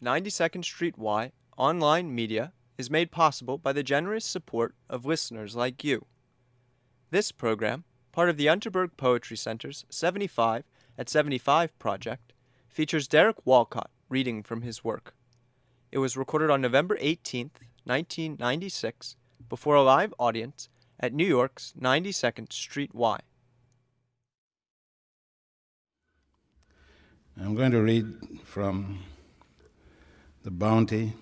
92nd Street Y online media is made possible by the generous support of listeners like you. This program, part of the Unterberg Poetry Center's 75 at 75 project, features Derek Walcott reading from his work. It was recorded on November 18th, 1996, before a live audience at New York's 92nd Street Y. I'm going to read from The Bounty.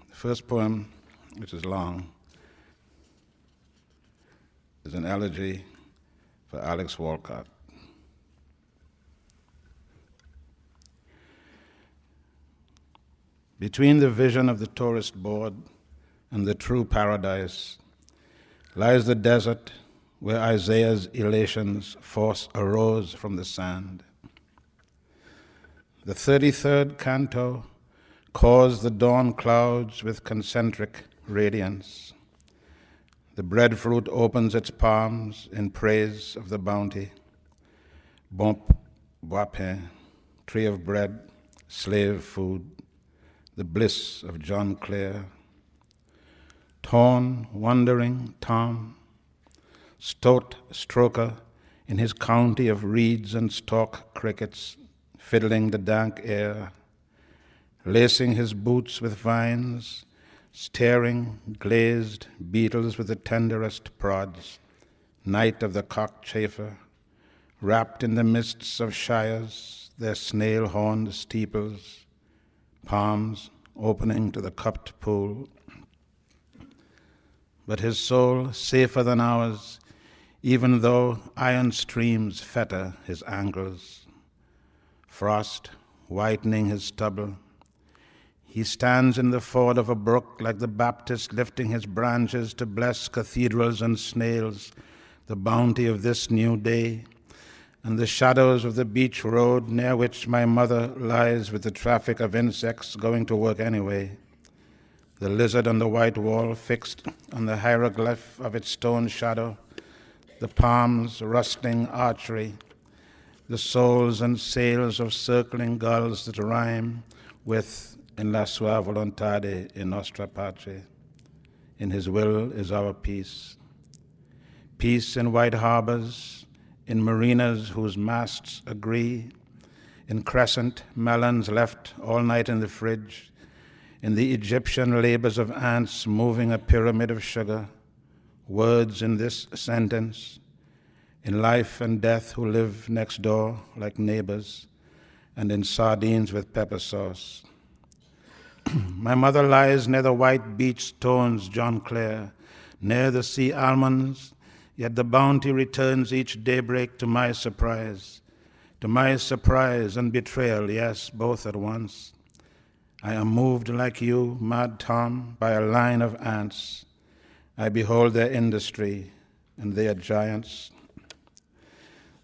The first poem, which is long, is an elegy for Alex Walcott. Between the vision of the tourist board and the true paradise lies the desert where Isaiah's elations force arose from the sand. The 33rd canto caused the dawn clouds with concentric radiance. The breadfruit opens its palms in praise of the bounty. Bon pain, tree of bread, slave food, the bliss of John Clare. Torn, wandering Tom, stoat stroker in his county of reeds and stalk crickets, fiddling the dank air, lacing his boots with vines, staring glazed beetles with the tenderest prods, night of the cockchafer, wrapped in the mists of shires, their snail-horned steeples, palms opening to the cupped pool. But his soul, safer than ours, even though iron streams fetter his ankles, frost whitening his stubble, he stands in the ford of a brook like the Baptist lifting his branches to bless cathedrals and snails, the bounty of this new day, and the shadows of the beach road near which my mother lies with the traffic of insects going to work anyway, the lizard on the white wall fixed on the hieroglyph of its stone shadow, the palms rustling archery, the souls and sails of circling gulls that rhyme with in la sua volontade in nostra pace. In his will is our peace. Peace in white harbors, in marinas whose masts agree, in crescent melons left all night in the fridge, in the Egyptian labors of ants moving a pyramid of sugar, words in this sentence, in life and death who live next door like neighbors, and in sardines with pepper sauce. My mother lies near the white beach stones, John Clare, near the sea almonds, yet the bounty returns each daybreak to my surprise and betrayal, yes, both at once. I am moved like you, Mad Tom, by a line of ants. I behold their industry, and they are giants.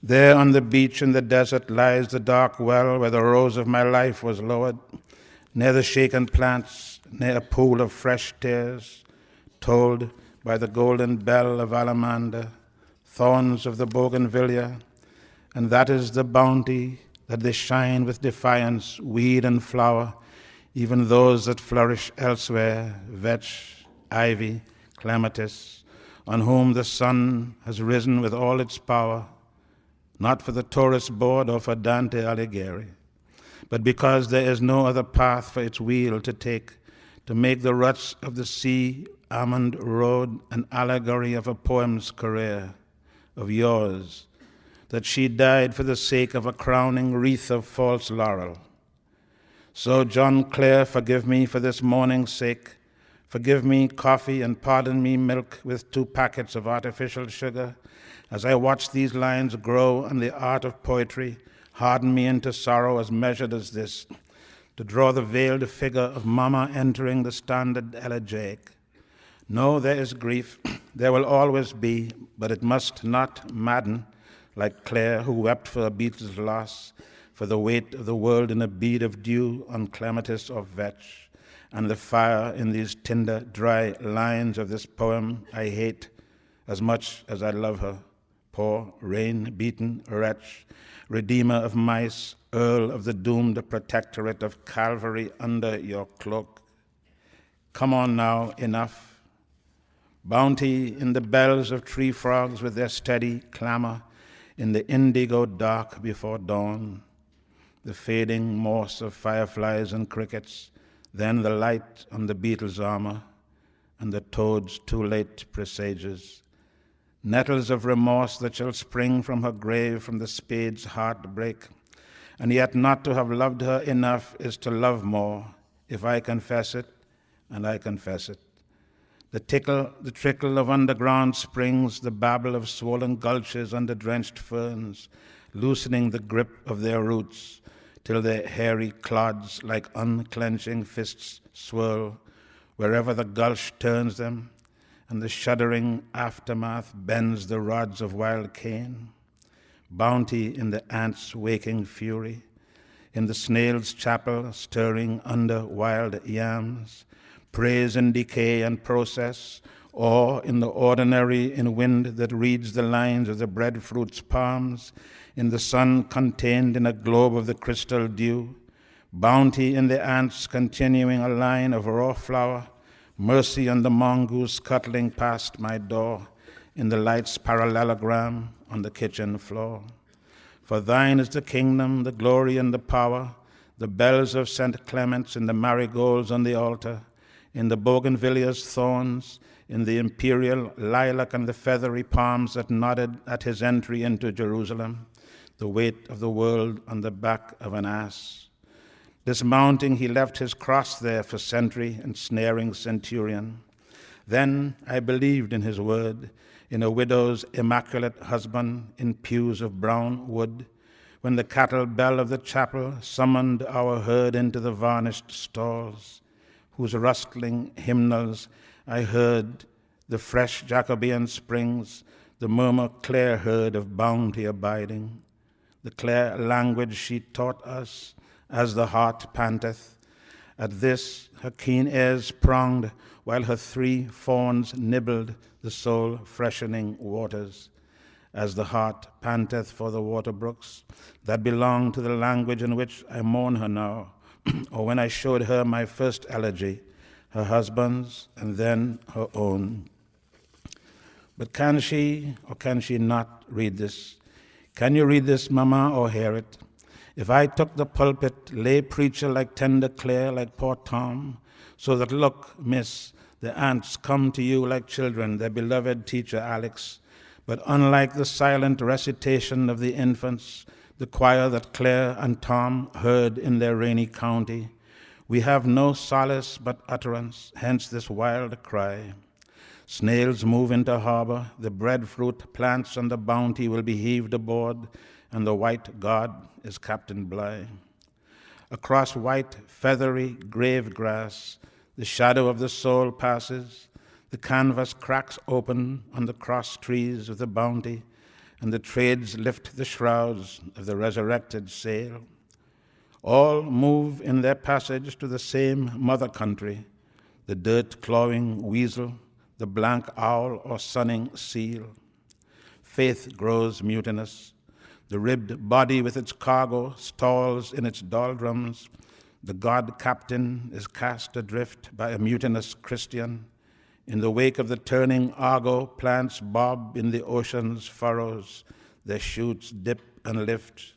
There on the beach in the desert lies the dark well where the rose of my life was lowered, near the shaken plants, near a pool of fresh tears, told by the golden bell of alamander, thorns of the bougainvillea, and that is the bounty that they shine with defiance, weed and flower, even those that flourish elsewhere, vetch, ivy, clematis, on whom the sun has risen with all its power, not for the tourist board or for Dante Alighieri, but because there is no other path for its wheel to take, to make the ruts of the sea almond road an allegory of a poem's career, of yours, that she died for the sake of a crowning wreath of false laurel. So, John Clare, forgive me for this morning's sake. Forgive me coffee and pardon me milk with 2 packets of artificial sugar. As I watch these lines grow and the art of poetry harden me into sorrow as measured as this, to draw the veiled figure of Mama entering the standard elegiac. No, there is grief, there will always be, but it must not madden, like Clare, who wept for a beetle's loss, for the weight of the world in a bead of dew on clematis or vetch, and the fire in these tinder, dry lines of this poem I hate as much as I love her, poor, rain-beaten wretch, redeemer of mice, earl of the doomed protectorate of Calvary under your cloak. Come on now, enough. Bounty in the bells of tree frogs with their steady clamor, in the indigo dark before dawn, the fading morse of fireflies and crickets, then the light on the beetle's armor, and the toad's too late presages. Nettles of remorse that shall spring from her grave from the spade's heartbreak, and yet not to have loved her enough is to love more, if I confess it, and I confess it. The trickle of underground springs, the babble of swollen gulches under drenched ferns, loosening the grip of their roots, till their hairy clods like unclenching fists swirl wherever the gulch turns them, and the shuddering aftermath bends the rods of wild cane. Bounty in the ant's waking fury, in the snail's chapel stirring under wild yams, praise in decay and process, or in the ordinary in wind that reads the lines of the breadfruit's palms, in the sun contained in a globe of the crystal dew, bounty in the ants continuing a line of raw flour, mercy on the mongoose scuttling past my door, in the light's parallelogram on the kitchen floor. For thine is the kingdom, the glory and the power, the bells of St. Clement's in the marigolds on the altar, in the bougainvillea's thorns, in the imperial lilac and the feathery palms that nodded at his entry into Jerusalem, the weight of the world on the back of an ass. Dismounting, he left his cross there for sentry and snaring centurion. Then I believed in his word, in a widow's immaculate husband in pews of brown wood, when the cattle bell of the chapel summoned our herd into the varnished stalls, whose rustling hymnals I heard, the fresh Jacobean springs, the murmur Clare heard of bounty abiding, the Clare language she taught us, as the heart panteth. At this her keen ears pronged, while her three fawns nibbled the soul-freshening waters, as the heart panteth for the water brooks that belong to the language in which I mourn her now, or when I showed her my first elegy, her husband's and then her own. But can she or can she not read this? Can you read this, Mama, or hear it? If I took the pulpit, lay preacher like tender Clare, like poor Tom, so that, look, miss, the aunts come to you like children, their beloved teacher Alex, but unlike the silent recitation of the infants, the choir that Clare and Tom heard in their rainy county, we have no solace but utterance, hence this wild cry. Snails move into harbor, the breadfruit plants and the bounty will be heaved aboard, and the white god is Captain Bligh. Across white, feathery grave grass, the shadow of the soul passes, the canvas cracks open on the cross trees of the bounty, and the trades lift the shrouds of the resurrected sail. All move in their passage to the same mother country, the dirt-clawing weasel, the blank owl or sunning seal. Faith grows mutinous. The ribbed body with its cargo stalls in its doldrums. The god captain is cast adrift by a mutinous Christian. In the wake of the turning Argo, plants bob in the ocean's furrows. Their shoots dip and lift.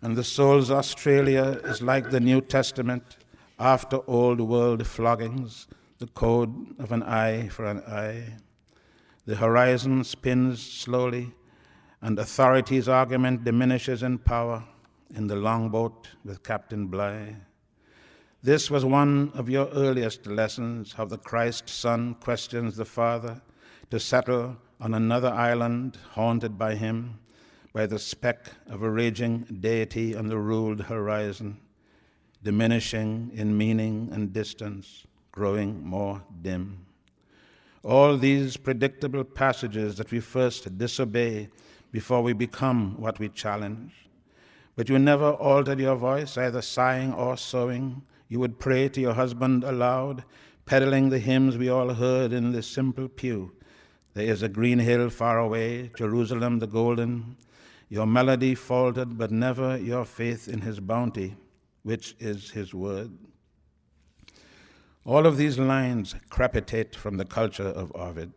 And the soul's Australia is like the New Testament after old world floggings, the code of an eye for an eye. The horizon spins slowly, and authority's argument diminishes in power in the longboat with Captain Bligh. This was one of your earliest lessons, how the Christ Son questions the Father to settle on another island haunted by him, by the speck of a raging deity on the ruled horizon, diminishing in meaning and distance, growing more dim. All these predictable passages that we first disobey before we become what we challenge. But you never altered your voice, either sighing or sewing. You would pray to your husband aloud, peddling the hymns we all heard in the simple pew, There is a green hill far away, Jerusalem the golden. Your melody faltered, but never your faith in his bounty, which is his word. All of these lines crepitate from the culture of Ovid,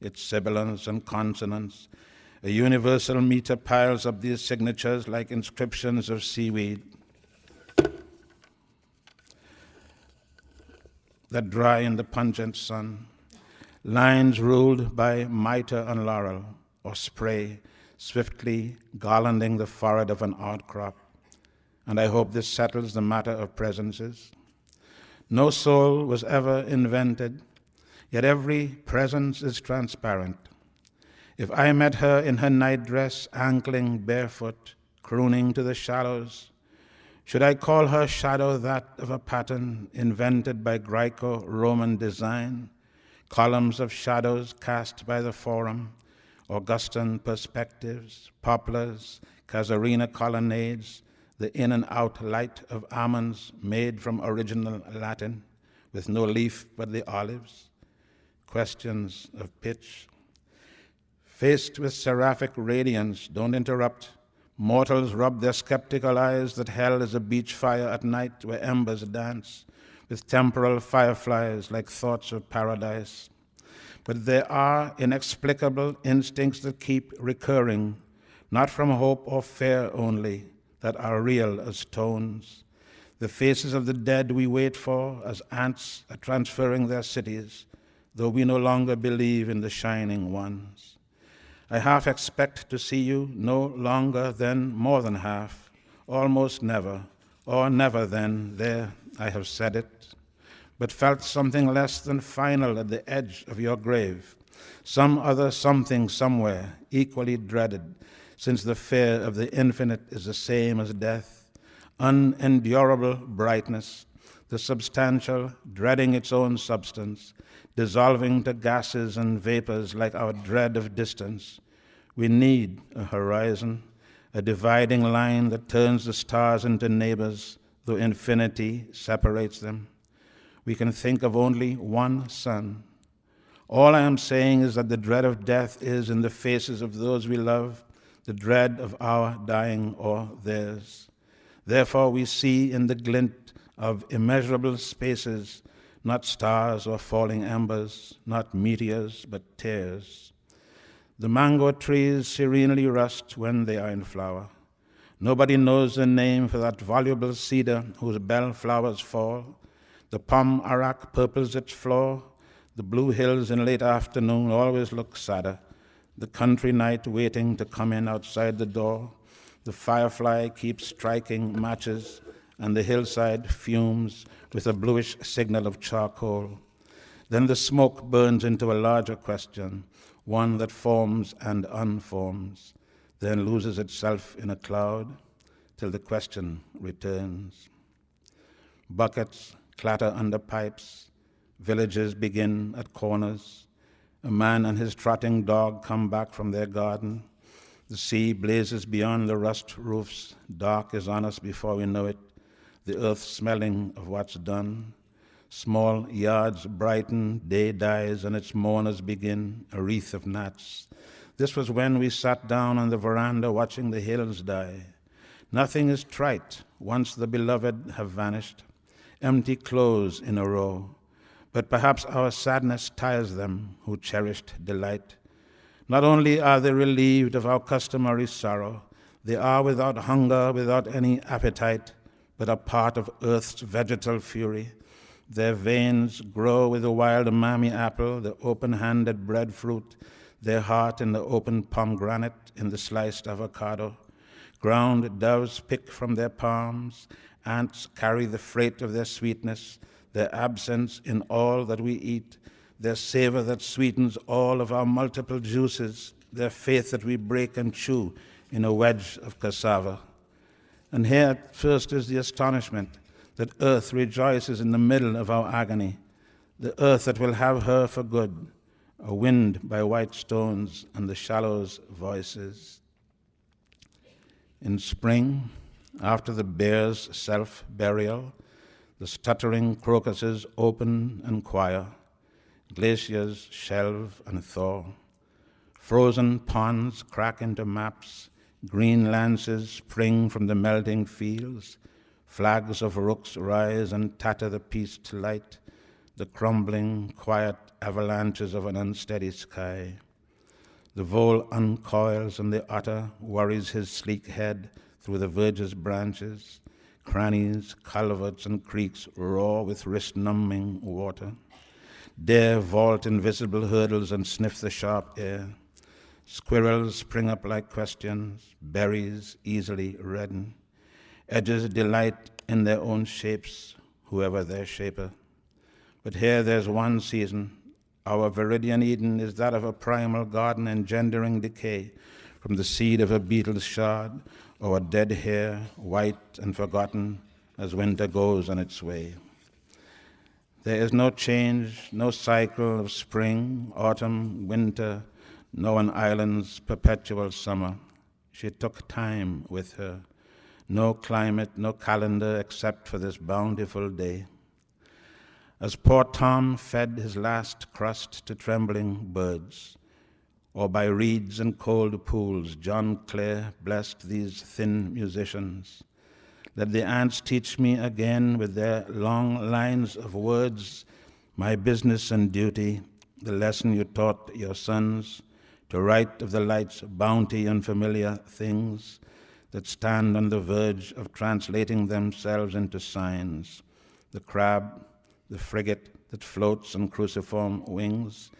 its sibilants and consonants. A universal meter piles up these signatures like inscriptions of seaweed that dry in the pungent sun. Lines ruled by mitre and laurel, or spray, swiftly garlanding the forehead of an outcrop. And I hope this settles the matter of presences. No soul was ever invented, yet every presence is transparent. If I met her in her nightdress, ankling barefoot, crooning to the shallows, should I call her shadow that of a pattern invented by Greco-Roman design? Columns of shadows cast by the Forum, Augustan perspectives, poplars, Casuarina colonnades, the in and out light of almonds made from original Latin, with no leaf but the olives. Questions of pitch. Faced with seraphic radiance, don't interrupt. Mortals rub their skeptical eyes that hell is a beach fire at night where embers dance, with temporal fireflies like thoughts of paradise. But there are inexplicable instincts that keep recurring, not from hope or fear only, that are real as tones. The faces of the dead we wait for as ants are transferring their cities, though we no longer believe in the shining ones. I half expect to see you no longer than more than half, almost never, or never then, there I have said it, but felt something less than final at the edge of your grave, some other something somewhere, equally dreaded, since the fear of the infinite is the same as death, unendurable brightness, the substantial dreading its own substance, dissolving to gases and vapors like our dread of distance. We need a horizon, a dividing line that turns the stars into neighbors, though infinity separates them. We can think of only one sun. All I am saying is that the dread of death is in the faces of those we love, the dread of our dying or theirs. Therefore we see in the glint of immeasurable spaces not stars or falling embers, not meteors, but tears. The mango trees serenely rust when they are in flower. Nobody knows the name for that voluble cedar whose bell flowers fall. The palm arak purples its floor. The blue hills in late afternoon always look sadder. The country night waiting to come in outside the door. The firefly keeps striking matches, and the hillside fumes with a bluish signal of charcoal. Then the smoke burns into a larger question, one that forms and unforms, then loses itself in a cloud till the question returns. Buckets clatter under pipes, villages begin at corners. A man and his trotting dog come back from their garden. The sea blazes beyond the rust roofs. Dark is on us before we know it, the earth smelling of what's done. Small yards brighten, day dies, and its mourners begin, a wreath of gnats. This was when we sat down on the veranda watching the hills die. Nothing is trite once the beloved have vanished, empty clothes in a row. But perhaps our sadness tires them who cherished delight. Not only are they relieved of our customary sorrow, they are without hunger, without any appetite, but a part of earth's vegetal fury. Their veins grow with the wild mammy apple, the open-handed breadfruit, their heart in the open pomegranate, in the sliced avocado. Ground doves pick from their palms, ants carry the freight of their sweetness, their absence in all that we eat, their savor that sweetens all of our multiple juices, their faith that we break and chew in a wedge of cassava. And here at first is the astonishment that earth rejoices in the middle of our agony, the earth that will have her for good, a wind by white stones and the shallows' voices. In spring, after the bear's self-burial, the stuttering crocuses open and choir, glaciers shelve and thaw, Frozen ponds crack into maps, green lances spring from the melting fields, flags of rooks rise and tatter the peace to light, the crumbling, quiet avalanches of an unsteady sky. The vole uncoils and the otter worries his sleek head through the verge's branches. Crannies, culverts, and creeks roar with wrist-numbing water. Deer vault invisible hurdles and sniff the sharp air. Squirrels spring up like questions, berries easily redden. Edges delight in their own shapes, whoever their shaper. But here there's one season. Our Viridian Eden is that of a primal garden engendering decay from the seed of a beetle's shard or a dead hair, white and forgotten as winter goes on its way. There is no change, no cycle of spring, autumn, winter, no an island's perpetual summer. She took time with her. No climate, no calendar except for this bountiful day. As poor Tom fed his last crust to trembling birds, or by reeds and cold pools, John Clare blessed these thin musicians. Let the ants teach me again with their long lines of words, my business and duty, the lesson you taught your sons, to write of the light's bounty on familiar things that stand on the verge of translating themselves into signs, the crab, the frigate that floats on cruciform wings,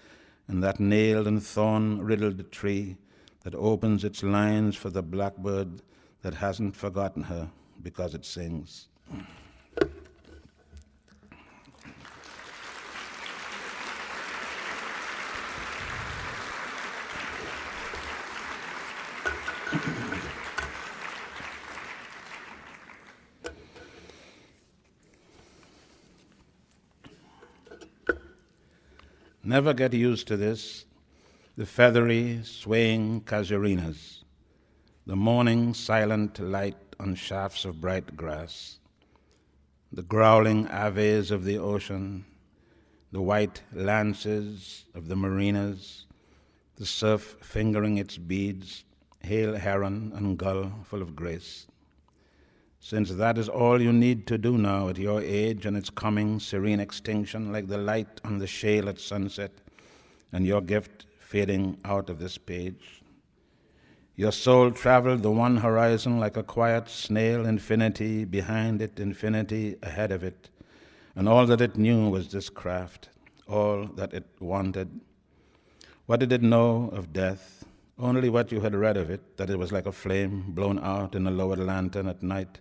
and that nailed and thorn-riddled tree that opens its lines for the blackbird that hasn't forgotten her because it sings. Never get used to this, the feathery, swaying casuarinas, the morning silent light on shafts of bright grass, the growling aves of the ocean, the white lances of the marinas, the surf fingering its beads, hail heron and gull full of grace. Since that is all you need to do now at your age and its coming serene extinction like the light on the shale at sunset and your gift fading out of this page. Your soul traveled the one horizon like a quiet snail, infinity behind it, infinity ahead of it, and all that it knew was this craft, all that it wanted. What did it know of death? Only what you had read of it, that it was like a flame blown out in a lowered lantern at night,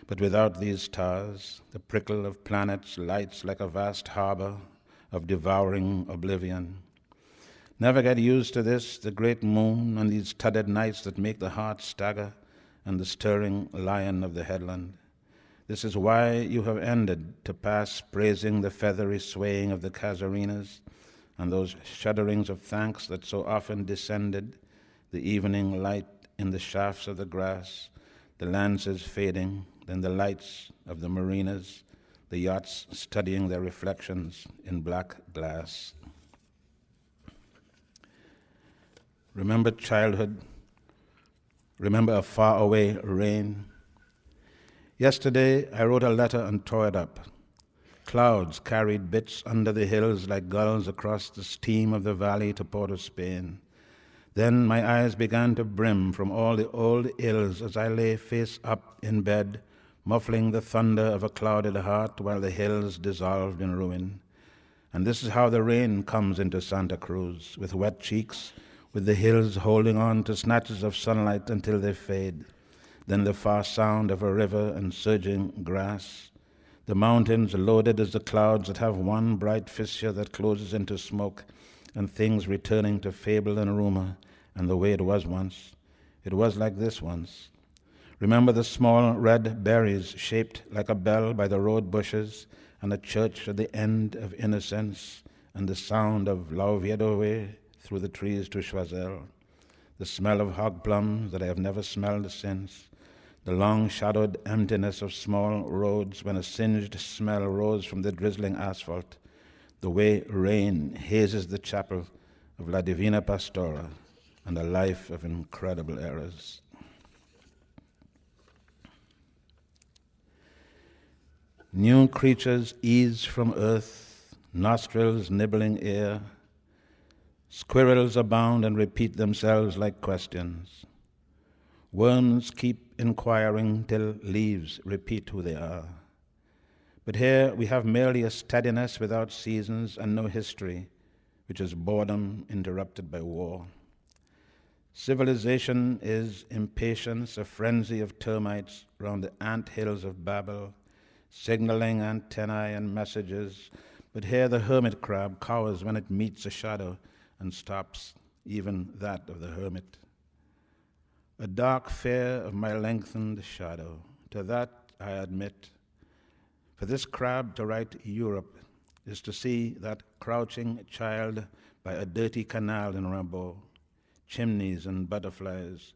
but without these stars, the prickle of planets lights like a vast harbor of devouring oblivion. Never get used to this, the great moon and these studded nights that make the heart stagger and the stirring lion of the headland. This is why you have ended to pass praising the feathery swaying of the casuarinas and those shudderings of thanks that so often descended, the evening light in the shafts of the grass, the lances fading, then the lights of the marinas, the yachts studying their reflections in black glass. Remember childhood. Remember a faraway rain. Yesterday, I wrote a letter and tore it up. Clouds carried bits under the hills like gulls across the steam of the valley to Port of Spain. Then my eyes began to brim from all the old ills as I lay face up in bed, muffling the thunder of a clouded heart while the hills dissolved in ruin. And this is how the rain comes into Santa Cruz, with wet cheeks, with the hills holding on to snatches of sunlight until they fade. Then the far sound of a river and surging grass. The mountains loaded as the clouds that have one bright fissure that closes into smoke, and things returning to fable and rumor, and the way it was once. It was like this once. Remember the small red berries shaped like a bell by the road bushes, and a church at the end of innocence, and the sound of Lauviedove through the trees to Choiseul. The smell of hog plums that I have never smelled since. The long-shadowed emptiness of small roads when a singed smell rose from the drizzling asphalt. The way rain hazes the chapel of La Divina Pastora, and a life of incredible errors. New creatures ease from earth, nostrils nibbling air. Squirrels abound and repeat themselves like questions. Worms keep inquiring till leaves repeat who they are. But here we have merely a steadiness without seasons and no history, which is boredom interrupted by war. Civilization is impatience, a frenzy of termites round the ant hills of Babel, signaling antennae and messages. But here the hermit crab cowers when it meets a shadow and stops even that of the hermit. A dark fear of my lengthened shadow, to that I admit. For this crab to write Europe is to see that crouching child by a dirty canal in Rimbaud, chimneys and butterflies,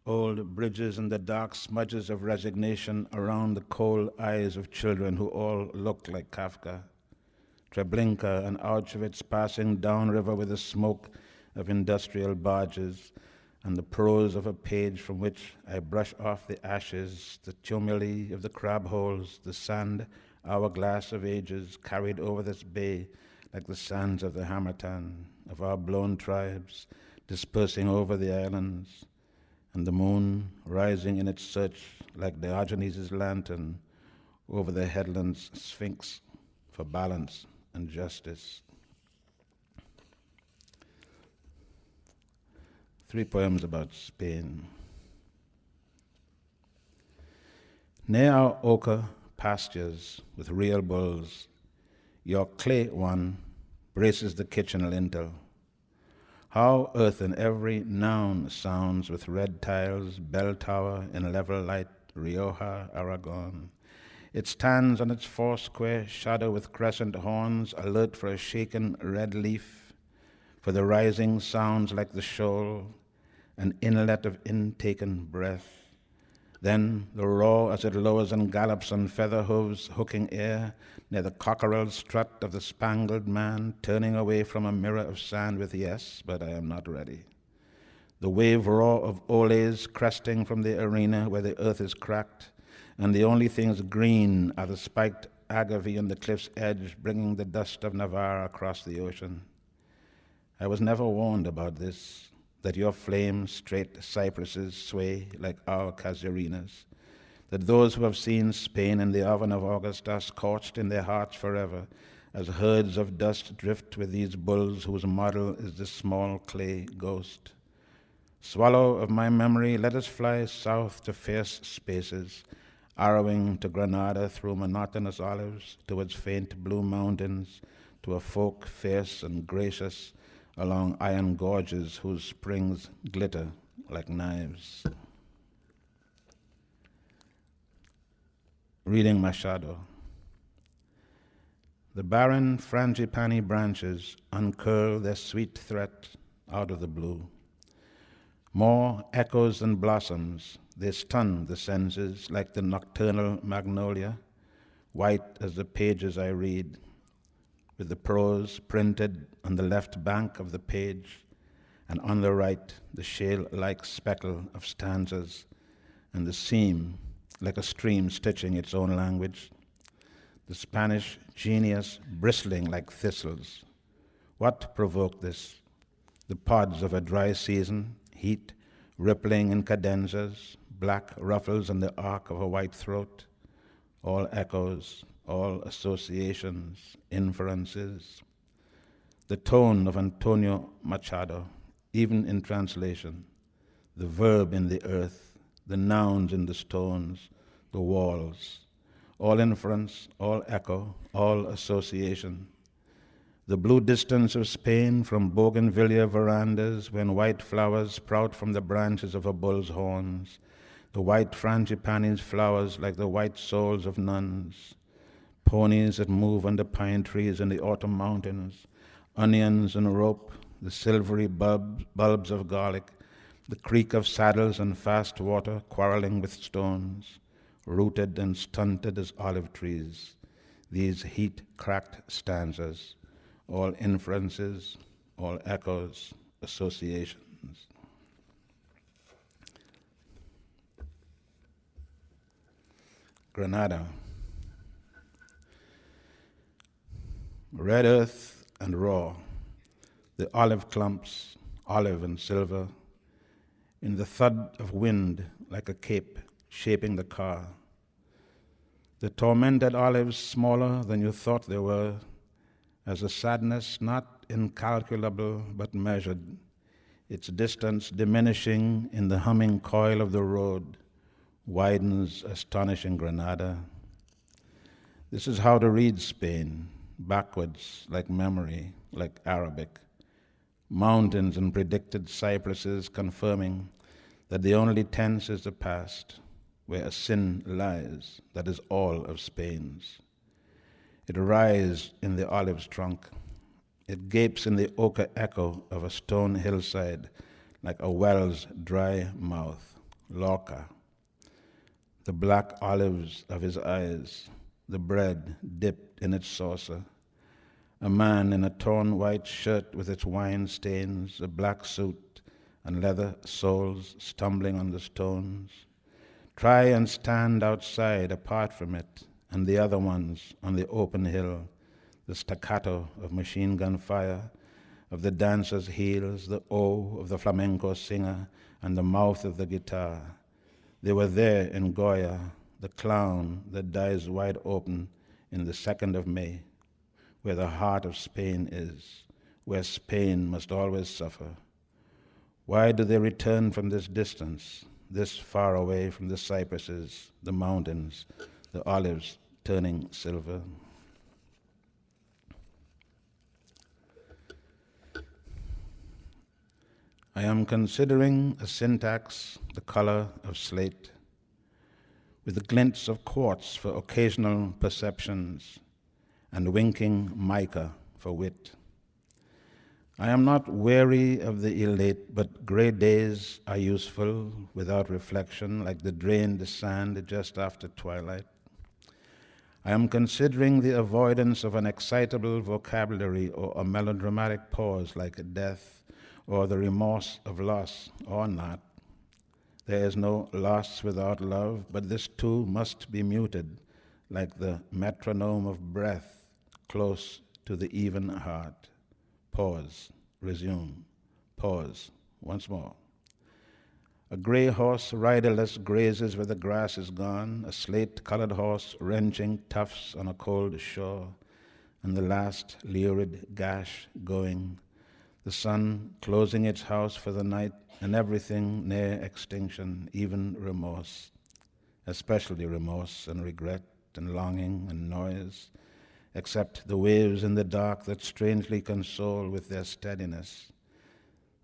old bridges and the dark smudges of resignation around the cold eyes of children who all look like Kafka. Treblinka and Auschwitz passing downriver with the smoke of industrial barges, and the prose of a page from which I brush off the ashes, the tumuli of the crab holes, the sand hourglass of ages carried over this bay like the sands of the Harmattan, of our blown tribes dispersing over the islands, and the moon rising in its search like Diogenes' lantern over the headland's sphinx for balance and justice. 3 poems about Spain. Near our ochre pastures with real bulls, your clay one braces the kitchen lintel. How earth in every noun sounds with red tiles, bell tower in level light, Rioja, Aragon. It stands on its four-square shadow with crescent horns, alert for a shaken red leaf, for the rising sounds like the shoal, an inlet of intaken breath. Then the roar as it lowers and gallops on feather hooves hooking air near the cockerel strut of the spangled man, turning away from a mirror of sand with yes, but I am not ready. The wave roar of oles cresting from the arena where the earth is cracked, and the only things green are the spiked agave on the cliff's edge, bringing the dust of Navarre across the ocean. I was never warned about this, that your flame-straight cypresses sway like our casuarinas, that those who have seen Spain in the oven of August are scorched in their hearts forever, as herds of dust drift with these bulls whose model is the small clay ghost. Swallow of my memory, let us fly south to fierce spaces, arrowing to Granada through monotonous olives, towards faint blue mountains, to a folk fierce and gracious, along iron gorges whose springs glitter like knives. Reading Machado. The barren frangipani branches uncurl their sweet threat out of the blue. More echoes than blossoms, they stun the senses like the nocturnal magnolia, white as the pages I read, with the prose printed on the left bank of the page, and on the right the shale-like speckle of stanzas, and the seam like a stream stitching its own language, the Spanish genius bristling like thistles. What provoked this? The pods of a dry season, heat rippling in cadenzas, black ruffles on the arc of a white throat, all echoes, all associations, inferences. The tone of Antonio Machado, even in translation, the verb in the earth, the nouns in the stones, the walls, all inference, all echo, all association. The blue distance of Spain from bougainvillea verandas when white flowers sprout from the branches of a bull's horns, the white frangipani's flowers like the white souls of nuns, ponies that move under pine trees in the autumn mountains, onions and rope, the silvery bulbs of garlic, the creak of saddles and fast water quarreling with stones, rooted and stunted as olive trees, these heat-cracked stanzas, all inferences, all echoes, associations. Granada. Red earth and raw, the olive clumps, olive and silver, in the thud of wind like a cape shaping the car. The tormented olives smaller than you thought they were, as a sadness not incalculable but measured, its distance diminishing in the humming coil of the road, widens astonishing Granada. This is how to read Spain, backwards like memory, like Arabic. Mountains and predicted cypresses confirming that the only tense is the past, where a sin lies that is all of Spain's. It writhes in the olive's trunk. It gapes in the ochre echo of a stone hillside like a well's dry mouth. Lorca. The black olives of his eyes, the bread dipped in its saucer. A man in a torn white shirt with its wine stains, a black suit and leather soles stumbling on the stones. Try and stand outside apart from it and the other ones on the open hill, the staccato of machine gun fire, of the dancer's heels, the O of the flamenco singer, and the mouth of the guitar. They were there in Goya, the clown that dies wide open in the 2nd of May, where the heart of Spain is, where Spain must always suffer. Why do they return from this distance, this far away from the cypresses, the mountains, the olives turning silver? I am considering a syntax the color of slate, with glints of quartz for occasional perceptions, and winking mica for wit. I am not weary of the elate, but gray days are useful without reflection, like the drained sand just after twilight. I am considering the avoidance of an excitable vocabulary or a melodramatic pause like death, or the remorse of loss, or not. There is no loss without love, but this too must be muted, like the metronome of breath, close to the even heart. Pause, resume, pause, once more. A gray horse riderless grazes where the grass is gone, a slate-colored horse wrenching tufts on a cold shore, and the last lurid gash going, the sun closing its house for the night, and everything near extinction, even remorse, especially remorse and regret and longing and noise, except the waves in the dark that strangely console with their steadiness.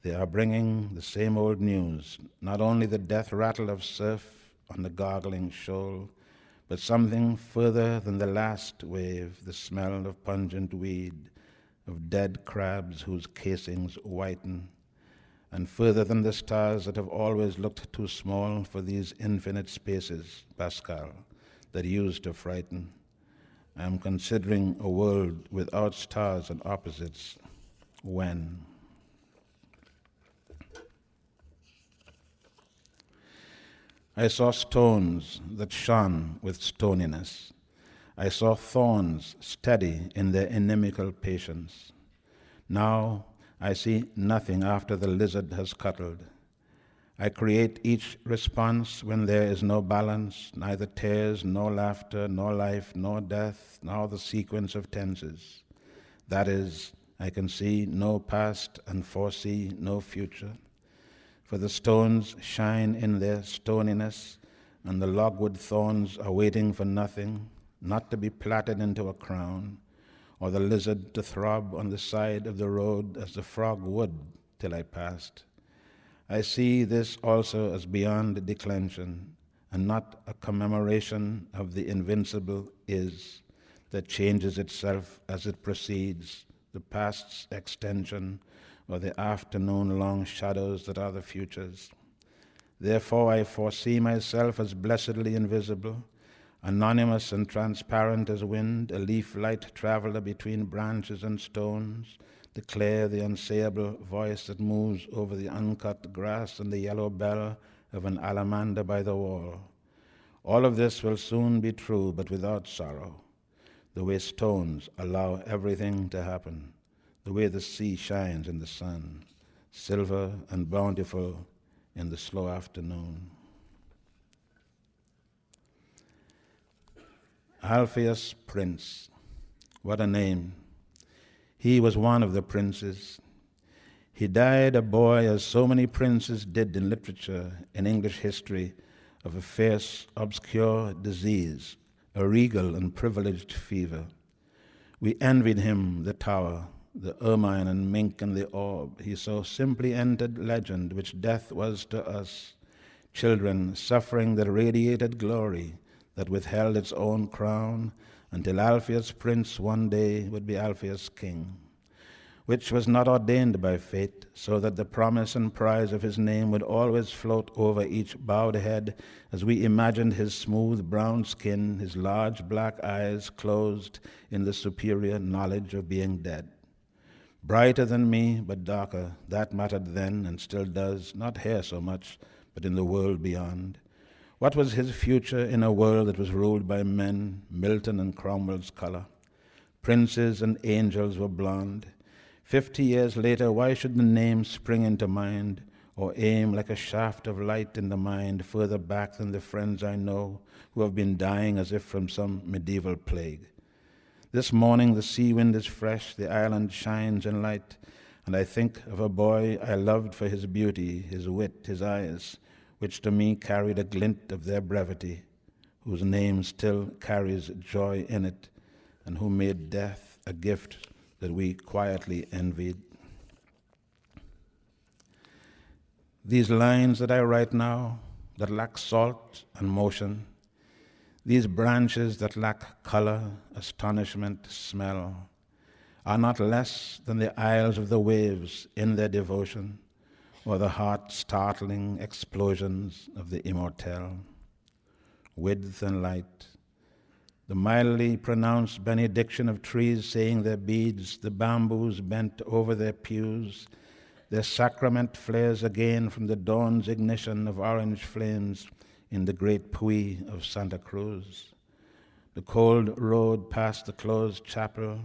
They are bringing the same old news, not only the death rattle of surf on the gargling shoal, but something further than the last wave, the smell of pungent weed, of dead crabs whose casings whiten, and further than the stars that have always looked too small for these infinite spaces, Pascal, that used to frighten. I am considering a world without stars and opposites. When? I saw stones that shone with stoniness. I saw thorns steady in their inimical patience. Now I see nothing after the lizard has cuddled. I create each response when there is no balance, neither tears, nor laughter, nor life, nor death, nor the sequence of tenses. That is, I can see no past and foresee no future. For the stones shine in their stoniness, and the logwood thorns are waiting for nothing, not to be plaited into a crown, or the lizard to throb on the side of the road as the frog would till I passed. I see this also as beyond declension, and not a commemoration of the invincible is that changes itself as it proceeds, the past's extension, or the afternoon-long shadows that are the futures. Therefore I foresee myself as blessedly invisible, anonymous and transparent as wind, a leaf-light traveler between branches and stones, declare the unsayable voice that moves over the uncut grass and the yellow bell of an alamander by the wall. All of this will soon be true, but without sorrow, the way stones allow everything to happen, the way the sea shines in the sun, silver and bountiful in the slow afternoon. Alpheus Prince, what a name. He was one of the princes. He died a boy, as so many princes did in literature, in English history, of a fierce, obscure disease, a regal and privileged fever. We envied him the tower, the ermine and mink and the orb. He so simply entered legend, which death was to us, children suffering that radiated glory, that withheld its own crown, until Alpheus Prince one day would be Alpheus King, which was not ordained by fate, so that the promise and prize of his name would always float over each bowed head as we imagined his smooth brown skin, his large black eyes closed in the superior knowledge of being dead. Brighter than me, but darker, that mattered then and still does, not here so much, but in the world beyond. What was his future in a world that was ruled by men, Milton and Cromwell's color? Princes and angels were blonde. 50 years later, why should the name spring into mind, or aim like a shaft of light in the mind further back than the friends I know who have been dying as if from some medieval plague? This morning the sea wind is fresh, the island shines in light, and I think of a boy I loved for his beauty, his wit, his eyes, which to me carried a glint of their brevity, whose name still carries joy in it, and who made death a gift that we quietly envied. These lines that I write now, that lack salt and motion, these branches that lack color, astonishment, smell, are not less than the isles of the waves in their devotion, or the heart-startling explosions of the immortelle. Width and light, the mildly pronounced benediction of trees saying their beads, the bamboos bent over their pews, their sacrament flares again from the dawn's ignition of orange flames in the great Puy of Santa Cruz. The cold road past the closed chapel,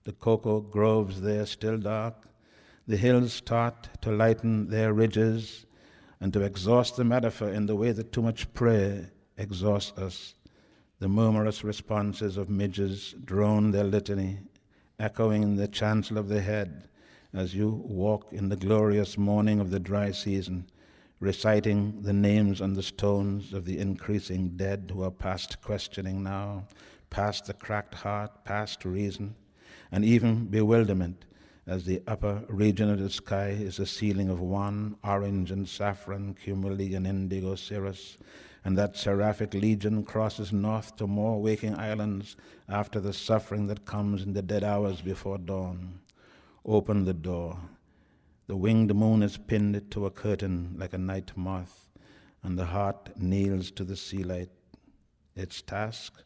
the cocoa groves there still dark, the hills start to lighten their ridges and to exhaust the metaphor in the way that too much prayer exhausts us. The murmurous responses of midges drone their litany, echoing in the chancel of the head as you walk in the glorious morning of the dry season, reciting the names on the stones of the increasing dead who are past questioning now, past the cracked heart, past reason, and even bewilderment, as the upper region of the sky is a ceiling of one, orange and saffron, cumuli and indigo cirrus, and that seraphic legion crosses north to more waking islands after the suffering that comes in the dead hours before dawn. Open the door. The winged moon is pinned to a curtain like a night moth, and the heart kneels to the sea light. Its task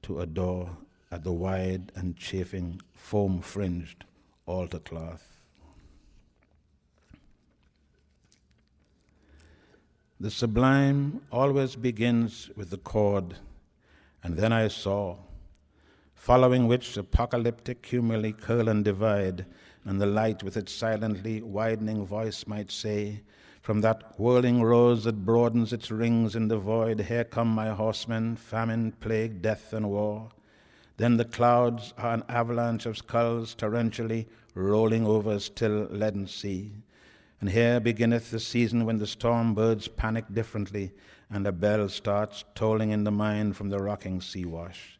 to adore at the wide and chafing, foam-fringed altar cloth. The sublime always begins with the chord, and then I saw, following which apocalyptic cumuli curl and divide, and the light with its silently widening voice might say, from that whirling rose that broadens its rings in the void, here come my horsemen, famine, plague, death, and war. Then the clouds are an avalanche of skulls torrentially rolling over a still leaden sea. And here beginneth the season when the storm birds panic differently, and a bell starts tolling in the mind from the rocking sea wash.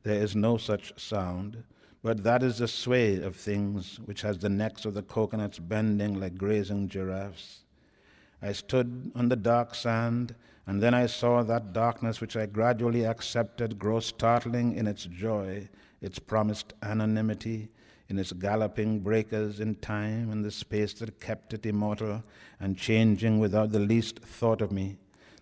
There is no such sound, but that is the sway of things which has the necks of the coconuts bending like grazing giraffes. I stood on the dark sand, and then I saw that darkness which I gradually accepted grow startling in its joy, its promised anonymity, in its galloping breakers in time and the space that kept it immortal and changing without the least thought of me,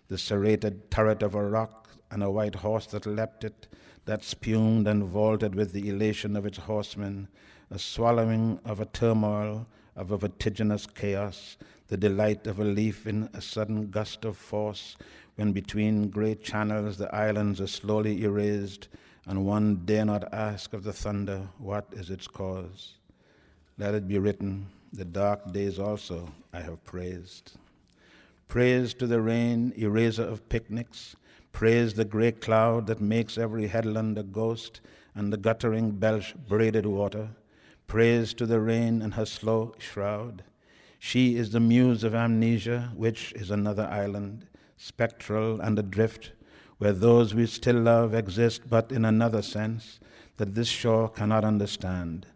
the serrated turret of a rock and a white horse that leapt it, that spumed and vaulted with the elation of its horsemen, a swallowing of a turmoil, of a vertiginous chaos, the delight of a leaf in a sudden gust of force, when between great channels the islands are slowly erased, and one dare not ask of the thunder what is its cause. Let it be written, the dark days also I have praised. Praise to the rain, eraser of picnics. Praise the grey cloud that makes every headland a ghost, and the guttering belch braided water. Praise to the rain and her slow shroud. She is the muse of amnesia, which is another island, spectral and adrift, where those we still love exist but in another sense that this shore cannot understand,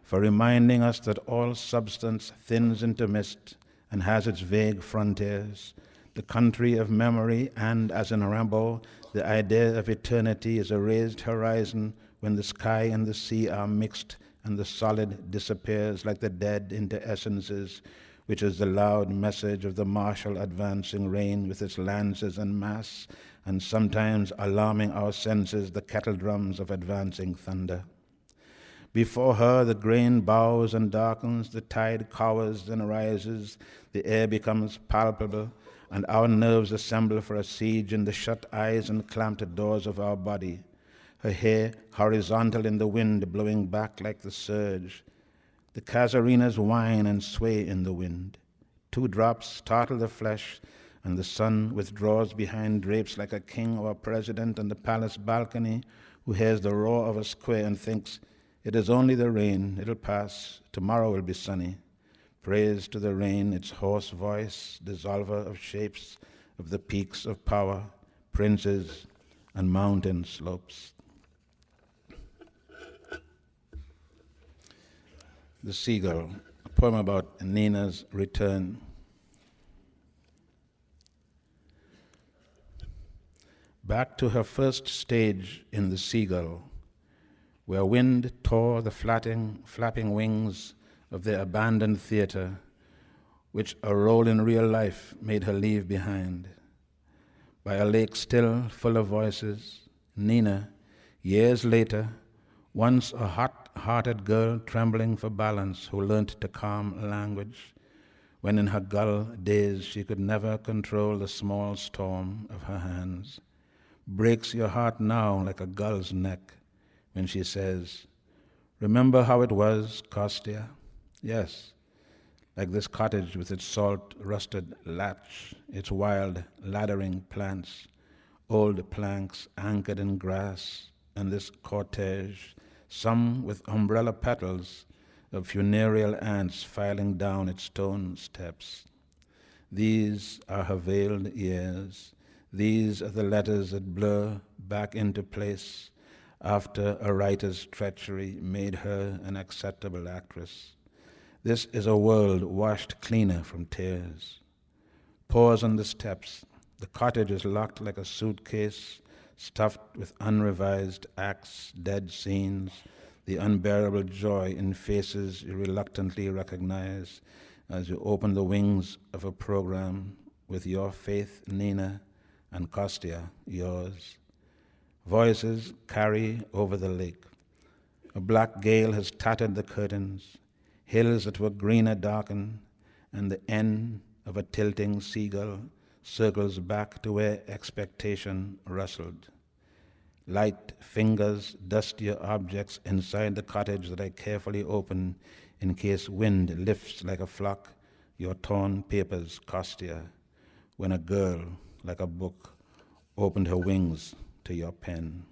for reminding us that all substance thins into mist and has its vague frontiers, the country of memory, and as in Rimbaud, the idea of eternity is a raised horizon when the sky and the sea are mixed and the solid disappears like the dead into essences, which is the loud message of the martial advancing rain with its lances and mass, and sometimes alarming our senses the kettle drums of advancing thunder. Before her the grain bows and darkens, the tide cowers and rises, the air becomes palpable, and our nerves assemble for a siege in the shut eyes and clamped doors of our body. Her hair horizontal in the wind, blowing back like the surge. The casuarinas whine and sway in the wind. 2 drops startle the flesh, and the sun withdraws behind drapes like a king or a president on the palace balcony who hears the roar of a square and thinks, it is only the rain, it'll pass, tomorrow will be sunny. Praise to the rain, its hoarse voice, dissolver of shapes, of the peaks of power, princes, and mountain slopes. The Seagull, a poem about Nina's return. Back to her first stage in The Seagull, where wind tore the flapping wings of their abandoned theater, which a role in real life made her leave behind. By a lake still full of voices, Nina, years later, once a hot-hearted girl trembling for balance who learnt to calm language, when in her gull days she could never control the small storm of her hands, breaks your heart now like a gull's neck when she says, remember how it was, Kostya? Yes, like this cottage with its salt-rusted latch, its wild laddering plants, old planks anchored in grass, and this cortege, some with umbrella petals of funereal ants filing down its stone steps. These are her veiled years. These are the letters that blur back into place after a writer's treachery made her an acceptable actress. This is a world washed cleaner from tears. Pause on the steps. The cottage is locked like a suitcase, stuffed with unrevised acts, dead scenes, the unbearable joy in faces you reluctantly recognize as you open the wings of a program with your faith, Nina, and Kostya, yours. Voices carry over the lake. A black gale has tattered the curtains. Hills that were greener darken, and the end of a tilting seagull circles back to where expectation rustled. Light fingers dust your objects inside the cottage that I carefully open in case wind lifts like a flock your torn papers, Kostya, when a girl, like a book, opened her wings to your pen.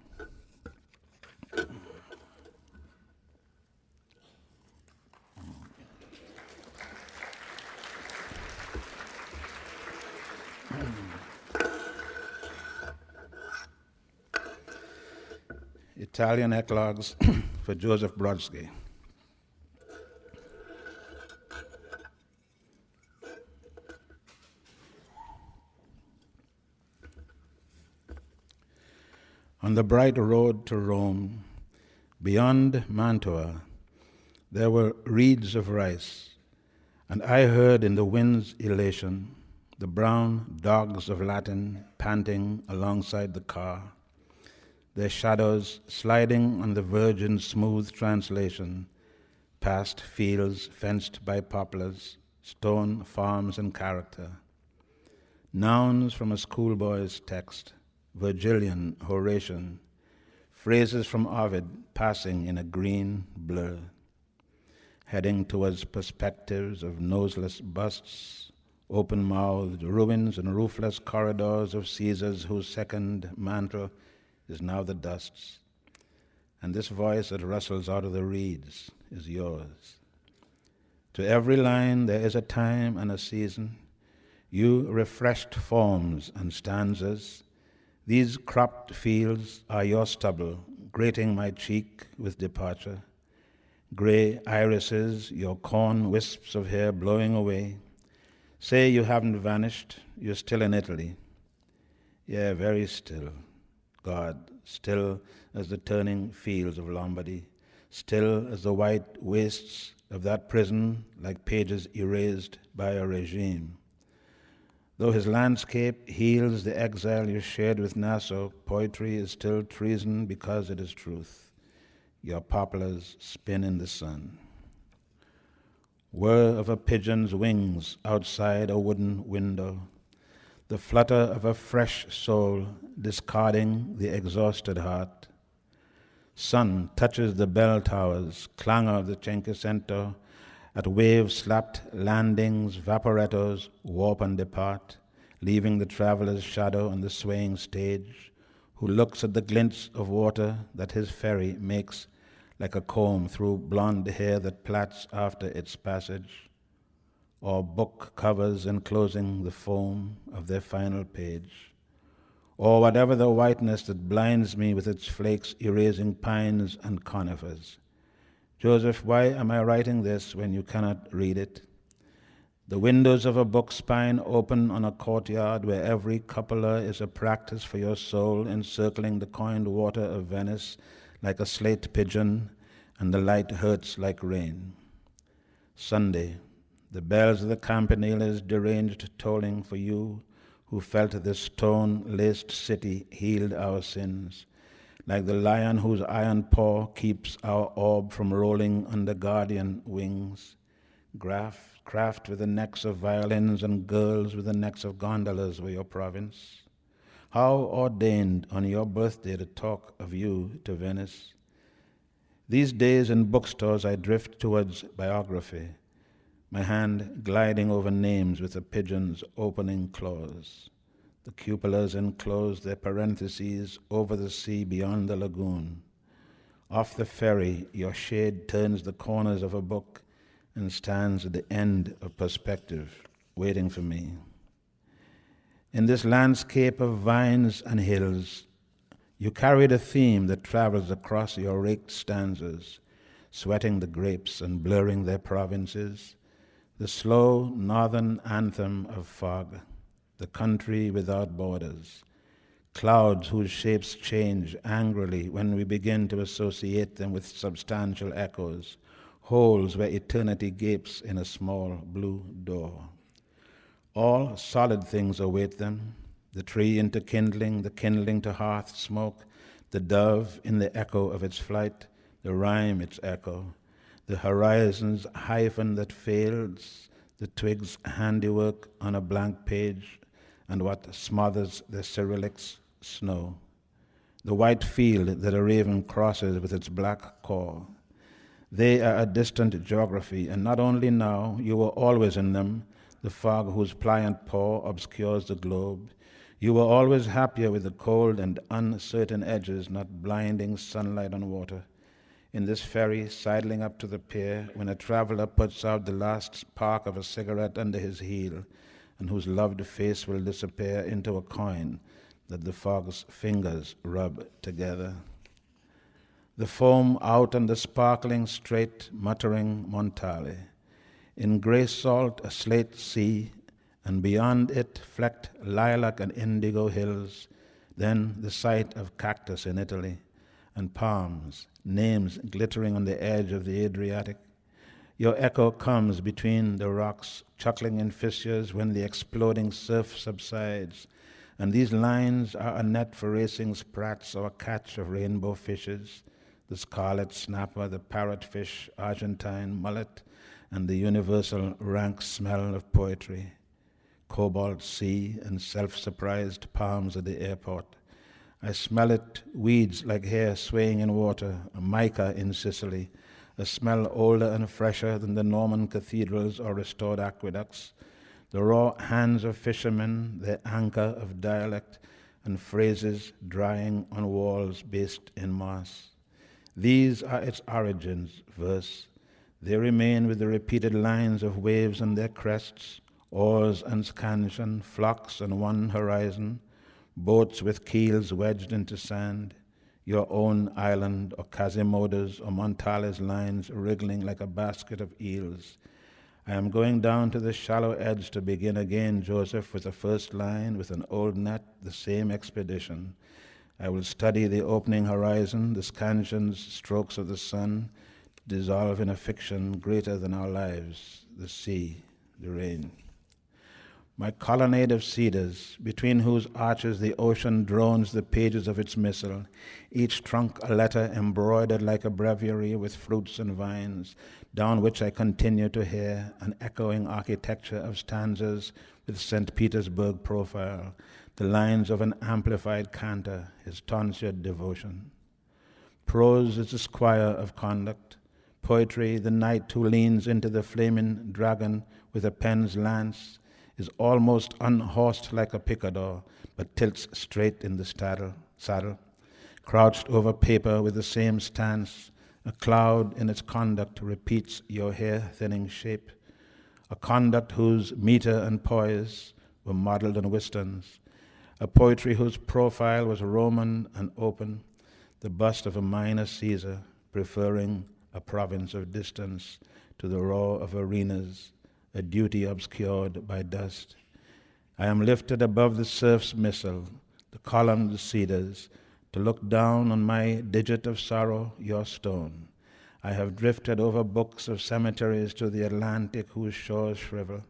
Italian eclogues for Joseph Brodsky. On the bright road to Rome, beyond Mantua, there were reeds of rice, and I heard in the wind's elation the brown dogs of Latin panting alongside the car, their shadows sliding on the virgin smooth translation, past fields fenced by poplars, stone farms and character, nouns from a schoolboy's text, Virgilian, Horatian, phrases from Ovid passing in a green blur, heading towards perspectives of noseless busts, open-mouthed ruins and roofless corridors of Caesars whose second mantle is now the dust's. And this voice that rustles out of the reeds is yours. To every line there is a time and a season. You refreshed forms and stanzas. These cropped fields are your stubble, grating my cheek with departure. Gray irises, your corn wisps of hair blowing away. Say you haven't vanished, you're still in Italy. Yeah, very still. God, still as the turning fields of Lombardy, still as the white wastes of that prison like pages erased by a regime. Though his landscape heals the exile you shared with Nassau, poetry is still treason because it is truth. Your poplars spin in the sun. Whir of a pigeon's wings outside a wooden window, the flutter of a fresh soul discarding the exhausted heart. Sun touches the bell towers, clangor of the Cinquecento, at wave-slapped landings, vaporettos warp and depart, leaving the traveler's shadow on the swaying stage, who looks at the glints of water that his ferry makes like a comb through blonde hair that plats after its passage, or book covers enclosing the foam of their final page, or whatever the whiteness that blinds me with its flakes erasing pines and conifers. Joseph, why am I writing this when you cannot read it? The windows of a book spine open on a courtyard where every cupola is a practice for your soul encircling the coined water of Venice like a slate pigeon, and the light hurts like rain. Sunday, the bells of the campanila's deranged tolling for you who felt this stone-laced city healed our sins, like the lion whose iron paw keeps our orb from rolling under guardian wings. Craft with the necks of violins and girls with the necks of gondolas were your province. How ordained on your birthday to talk of you to Venice. These days in bookstores I drift towards biography, my hand gliding over names with a pigeon's opening clause. The cupolas enclose their parentheses over the sea beyond the lagoon. Off the ferry, your shade turns the corners of a book and stands at the end of perspective, waiting for me. In this landscape of vines and hills, you carried a theme that travels across your raked stanzas, sweating the grapes and blurring their provinces, the slow northern anthem of fog, the country without borders, clouds whose shapes change angrily when we begin to associate them with substantial echoes, holes where eternity gapes in a small blue door. All solid things await them, the tree interkindling, the kindling to hearth smoke, the dove in the echo of its flight, the rhyme its echo, the horizon's hyphen that fails, the twig's handiwork on a blank page, and what smothers the Cyrillic's snow, the white field that a raven crosses with its black core. They are a distant geography, and not only now, you were always in them, the fog whose pliant paw obscures the globe. You were always happier with the cold and uncertain edges, not blinding sunlight on water. In this ferry, sidling up to the pier, when a traveler puts out the last spark of a cigarette under his heel, and whose loved face will disappear into a coin that the fog's fingers rub together. The foam out on the sparkling straight, muttering Montale. In grey salt, a slate sea, and beyond it flecked lilac and indigo hills, then the sight of cactus in Italy, and palms, names glittering on the edge of the Adriatic. Your echo comes between the rocks, chuckling in fissures when the exploding surf subsides, and these lines are a net for racing sprats or a catch of rainbow fishes, the scarlet snapper, the parrotfish, Argentine mullet, and the universal rank smell of poetry. Cobalt sea and self-surprised palms at the airport. I smell it, weeds like hair swaying in water, a mica in Sicily, a smell older and fresher than the Norman cathedrals or restored aqueducts, the raw hands of fishermen, their anchor of dialect and phrases drying on walls based in mass. These are its origins, verse. They remain with the repeated lines of waves on their crests, oars and scansion, flocks on one horizon, boats with keels wedged into sand, your own island or Quasimodo's or Montale's lines wriggling like a basket of eels. I am going down to the shallow edge to begin again, Joseph, with the first line, with an old net, the same expedition. I will study the opening horizon, the scansion's strokes of the sun, dissolve in a fiction greater than our lives, the sea, the rain. My colonnade of cedars, between whose arches the ocean drones the pages of its missal, each trunk a letter embroidered like a breviary with fruits and vines, down which I continue to hear an echoing architecture of stanzas with St. Petersburg profile, the lines of an amplified cantor, his tonsured devotion. Prose is the squire of conduct, poetry the knight who leans into the flaming dragon with a pen's lance, is almost unhorsed like a picador, but tilts straight in the saddle, crouched over paper with the same stance. A cloud in its conduct repeats your hair-thinning shape, a conduct whose meter and poise were modeled on Whiston's, a poetry whose profile was Roman and open, the bust of a minor Caesar, preferring a province of distance to the roar of arenas, a duty obscured by dust. I am lifted above the surf's missile, the columned cedars, to look down on my digit of sorrow, your stone. I have drifted over books of cemeteries to the Atlantic whose shores shrivel.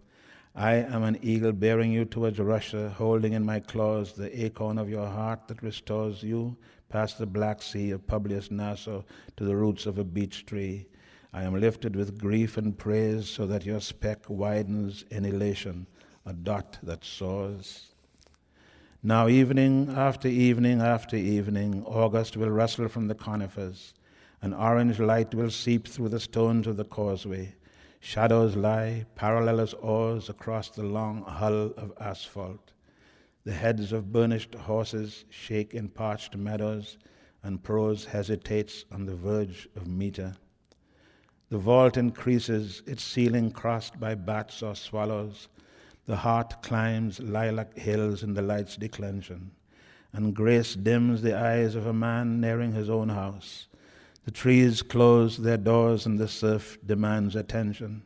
I am an eagle bearing you towards Russia, holding in my claws the acorn of your heart that restores you past the Black Sea of Publius Naso to the roots of a beech tree. I am lifted with grief and praise so that your speck widens in elation, a dot that soars. Now evening after evening after evening, August will rustle from the conifers. An orange light will seep through the stones of the causeway. Shadows lie, parallel as oars, across the long hull of asphalt. The heads of burnished horses shake in parched meadows, and prose hesitates on the verge of meter. The vault increases, its ceiling crossed by bats or swallows. The heart climbs lilac hills in the light's declension, and grace dims the eyes of a man nearing his own house. The trees close their doors and the surf demands attention.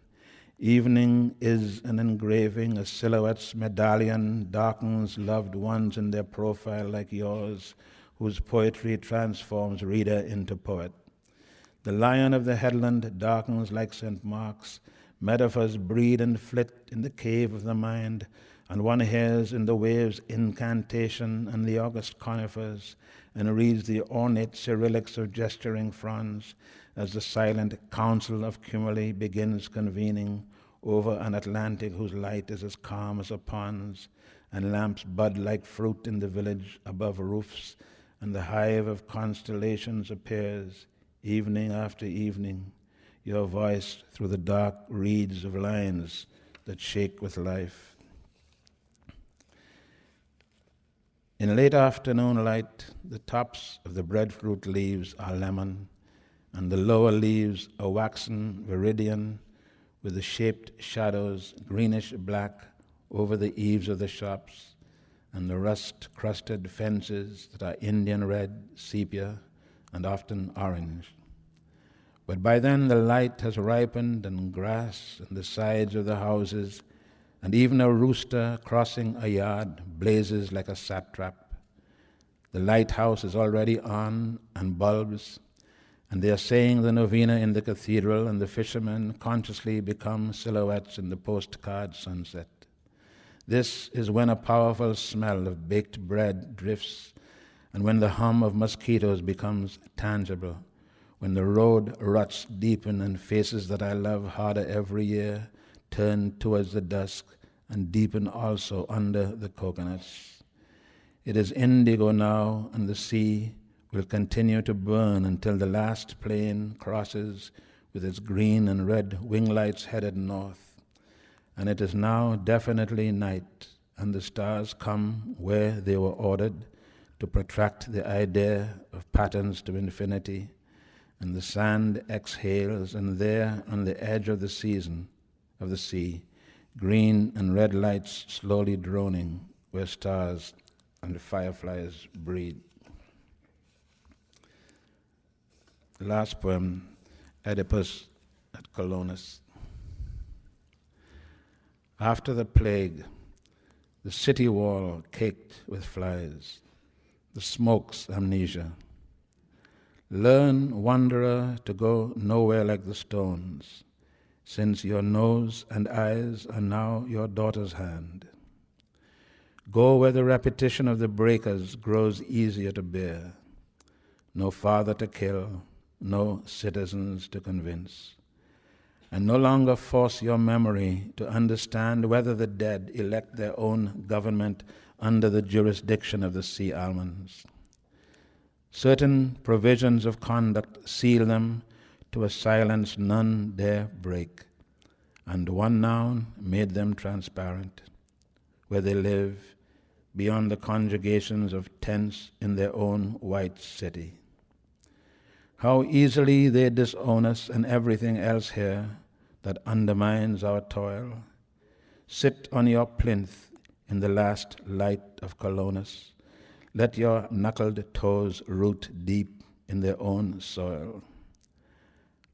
Evening is an engraving, a silhouette's medallion darkens loved ones in their profile like yours, whose poetry transforms reader into poet. The lion of the headland darkens like St. Mark's. Metaphors breed and flit in the cave of the mind, and one hears in the waves incantation and the august conifers, and reads the ornate cyrillics of gesturing fronds as the silent council of cumuli begins convening over an Atlantic whose light is as calm as a pond's, and lamps bud like fruit in the village above roofs, and the hive of constellations appears, evening after evening, your voice through the dark reeds of lines that shake with life. In late afternoon light, the tops of the breadfruit leaves are lemon, and the lower leaves are waxen viridian, with the shaped shadows greenish black over the eaves of the shops, and the rust-crusted fences that are Indian red, sepia, and often orange. But by then the light has ripened, and grass and the sides of the houses, and even a rooster crossing a yard blazes like a satrap. The lighthouse is already on, and bulbs, and they are saying the novena in the cathedral, and the fishermen consciously become silhouettes in the postcard sunset. This is when a powerful smell of baked bread drifts, and when the hum of mosquitoes becomes tangible, when the road ruts deepen and faces that I love harder every year turn towards the dusk and deepen also under the coconuts. It is indigo now, and the sea will continue to burn until the last plane crosses with its green and red wing lights headed north. And it is now definitely night, and the stars come where they were ordered to protract the idea of patterns to infinity, and the sand exhales, and there on the edge of the sea, green and red lights slowly droning where stars and fireflies breed. The last poem, Oedipus at Colonus. After the plague, the city wall caked with flies, the smoke's amnesia. Learn, wanderer, to go nowhere like the stones, since your nose and eyes are now your daughter's hand. Go where the repetition of the breakers grows easier to bear. No father to kill, no citizens to convince. And no longer force your memory to understand whether the dead elect their own government under the jurisdiction of the sea almonds. Certain provisions of conduct seal them to a silence none dare break, and one noun made them transparent, where they live beyond the conjugations of tents in their own white city. How easily they disown us and everything else here that undermines our toil. Sit on your plinth in the last light of Colonus. Let your knuckled toes root deep in their own soil.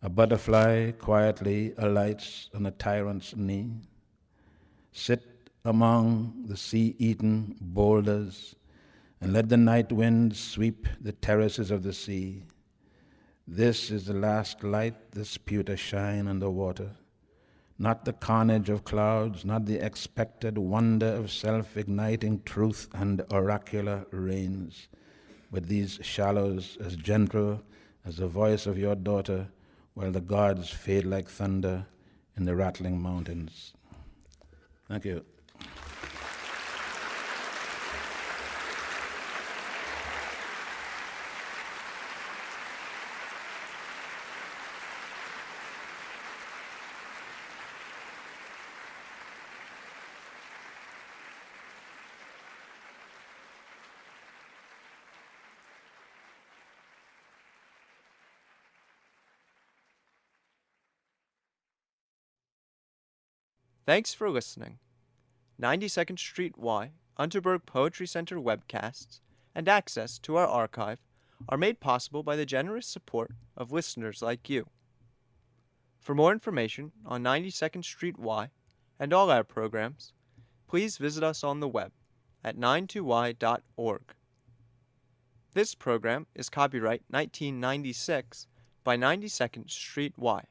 A butterfly quietly alights on a tyrant's knee. Sit among the sea-eaten boulders and let the night wind sweep the terraces of the sea. This is the last light, the sputer shine on the water. Not the carnage of clouds, not the expected wonder of self-igniting truth and oracular rains, but these shallows as gentle as the voice of your daughter, while the gods fade like thunder in the rattling mountains. Thank you. Thanks for listening. 92nd Street Y, Unterberg Poetry Center webcasts, and access to our archive are made possible by the generous support of listeners like you. For more information on 92nd Street Y and all our programs, please visit us on the web at 92y.org. This program is copyright 1996 by 92nd Street Y.